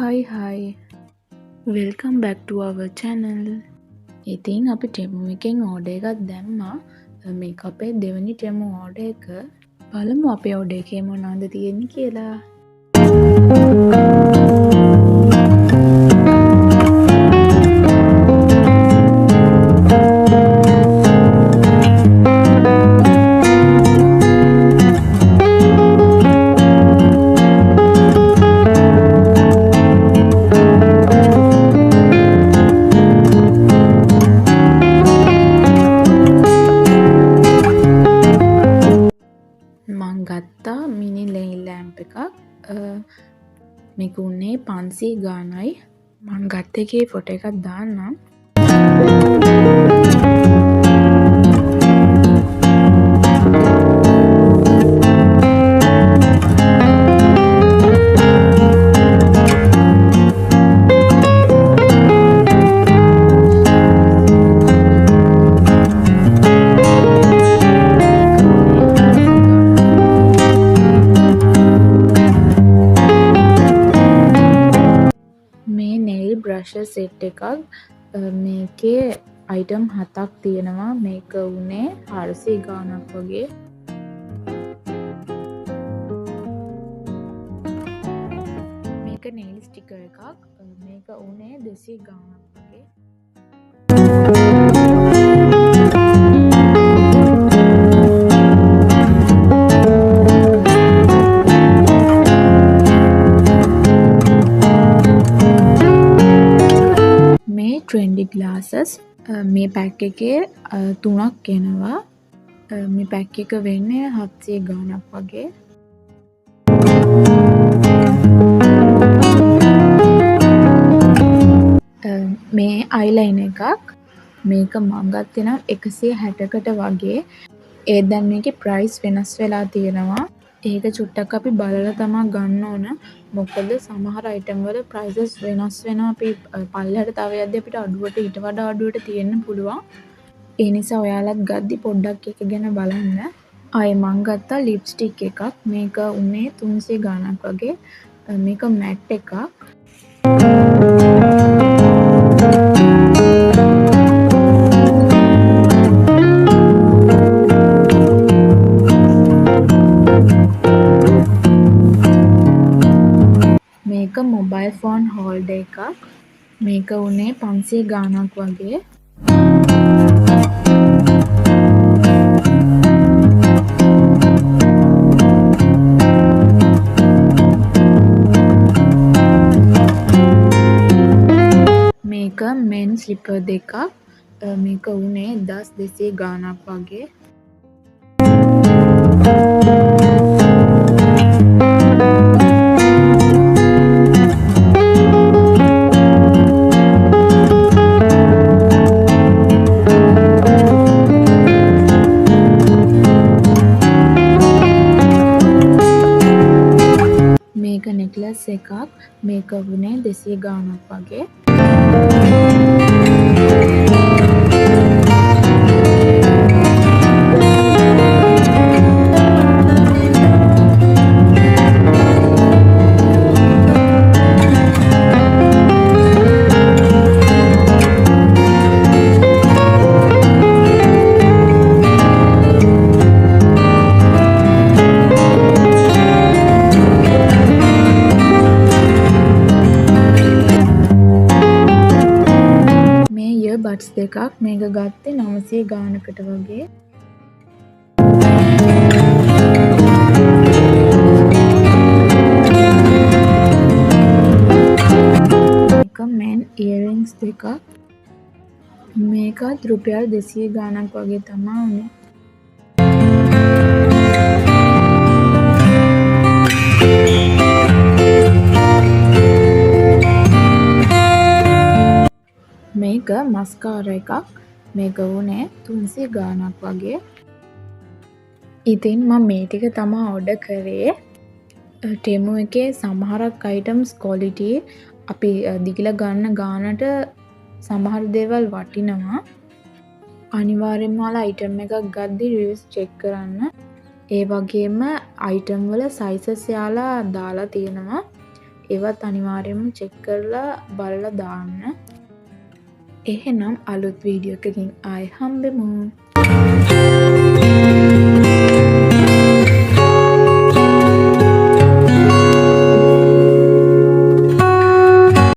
Hi. Welcome back to our channel. ඉතින් අපි ටෙමු එකෙන් ඕඩර් එකක් දැම්මා. මේක අපේ දෙවනි ටෙමු ඕඩර් එක. බලමු අපේ ඕඩර් එකේ මොනවද තියෙන්නේ කියලා. මං ගත්තා මිනි ලෙයින් ලැම්ප් එකක්. මේක උන්නේ 500 ගාණයි. මං ගත්ත එකේ ෆොටෝ එකක් දාන්නම්. මේ නෙල් බ්‍රෂ් සෙට් එකක්. මේකේ අයිටම් 7ක් තියෙනවා. මේක උනේ 400 ගාණක් වගේ. මේක නෙල් ස්ටිකර් එකක්. මේක උනේ 200 ගාණක් වගේ. මේ ට්‍රෙන්ඩි ග්ලාසස් මේ පැක් එකේ 3ක් එනවා. මේ පැක් එක වෙන්නේ 700 ගාණක් වගේ. මේ අයිලයිනර් එකක්. මේක මං ගත්තේ නම් 160කට වගේ. ඒ දැන් මේකේ ප්‍රයිස් වෙනස් වෙලා තියෙනවා. ඒක චුට්ටක් අපි බලලා තමයි ගන්න ඕන. මොකද සමහර අයිටම් වල ප්‍රයිසස් වෙනස් වෙනවා. අපි පල්ලෙහාට තව යද්දි අපිට අඩුවට ඊට වඩා අඩුවට තියෙන්න පුළුවන්. ඒ නිසා ඔයාලත් ගද්දි පොඩ්ඩක් එක ගැන බලන්න. ආයේ මං ගත්තා ලිප්ස්ටික් එකක්. මේක උනේ 300 ගාණක් වගේ. මේක මැට් එකක්. මේක මොබයිල් ෆෝන් හෝල්ඩර් එකක්. මේක උනේ 500 ගාණක් වගේ. මේක මෙන් ස්ලිපර් දෙකක්. මේක උනේ 1200 ගාණක් වගේ. මේක නෙක්ලස් එකක්. මේක වුණේ 200 ගාණක් වගේ. බට්ස් දෙකක්. මේක ගත්තේ 900 ගාණකට වගේ. මේක මෙන් ඉයරින්ග්ස් දෙකක්. මේකත් රුපියල් 200 ගාණක් වගේ තමයි උනේ. මේක මස්කාරා එකක්. මේක වුණේ 300 ගාණක් වගේ. ඉතින් මම මේ ටික තමයි ඕඩර් කරේ. ටෙමු එකේ සමහරක් අයිටම්ස් ක්වොලිටි අපි දිගිලා ගන්න ගානට සමහර දේවල් වටිනවා. අනිවාර්යෙන්ම ඔයාලා අයිටම් එකක් ගද්දි රිවිව්ස් චෙක් කරන්න. ඒ වගේම අයිටම් වල සයිසස් යාලා දාලා තියෙනවා. ඒවත් අනිවාර්යයෙන්ම චෙක් කරලා බලලා දාන්න. එහෙනම් අලුත් වීඩියෝ එකකින් ආයෙ හම්බෙමු.